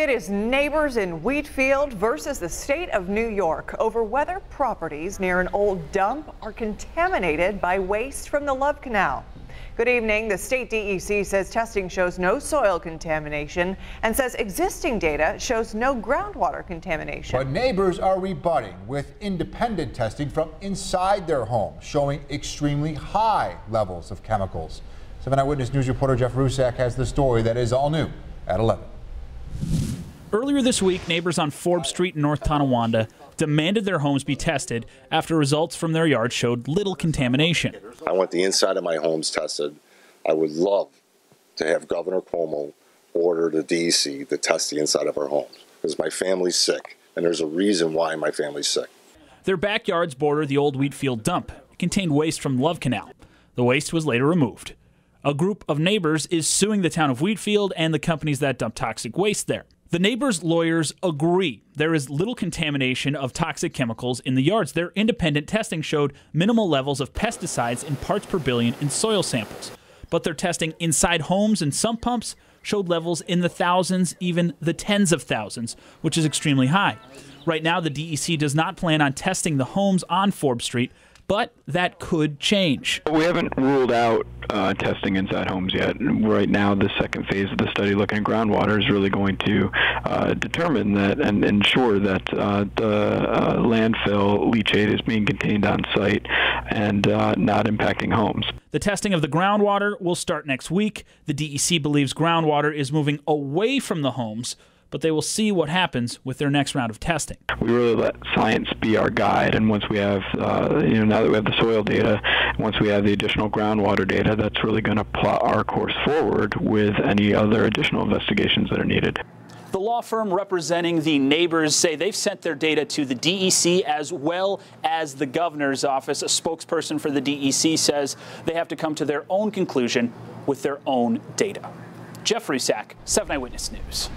It is neighbors in Wheatfield versus the state of New York over whether properties near an old dump are contaminated by waste from the Love Canal. Good evening. The state DEC says testing shows no soil contamination and says existing data shows no groundwater contamination. But neighbors are rebutting with independent testing from inside their home, showing extremely high levels of chemicals. 7 Eyewitness News reporter Jeff Rusak has the story that is all new at 11. Earlier this week, neighbors on Forbes Street in North Tonawanda demanded their homes be tested after results from their yard showed little contamination. I want the inside of my homes tested. I would love to have Governor Cuomo order the DEC to test the inside of our homes because my family's sick, and there's a reason why my family's sick. Their backyards border the old Wheatfield dump. It contained waste from Love Canal. The waste was later removed. A group of neighbors is suing the town of Wheatfield and the companies that dump toxic waste there. The neighbors' lawyers agree there is little contamination of toxic chemicals in the yards. Their independent testing showed minimal levels of pesticides in parts per billion in soil samples. But their testing inside homes and sump pumps showed levels in the thousands, even the tens of thousands, which is extremely high. Right now, the DEC does not plan on testing the homes on Forbes Street, but that could change. We haven't ruled out testing inside homes yet. Right now, the second phase of the study looking at groundwater is really going to determine that and ensure that the landfill leachate is being contained on site and not impacting homes. The testing of the groundwater will start next week. The DEC believes groundwater is moving away from the homes, but they will see what happens with their next round of testing. We really let science be our guide, and once we have, now that we have the soil data, once we have the additional groundwater data, that's really going to plot our course forward with any other additional investigations that are needed. The law firm representing the neighbors say they've sent their data to the DEC as well as the governor's office. A spokesperson for the DEC says they have to come to their own conclusion with their own data. Jeff Rusak, 7 Eyewitness News.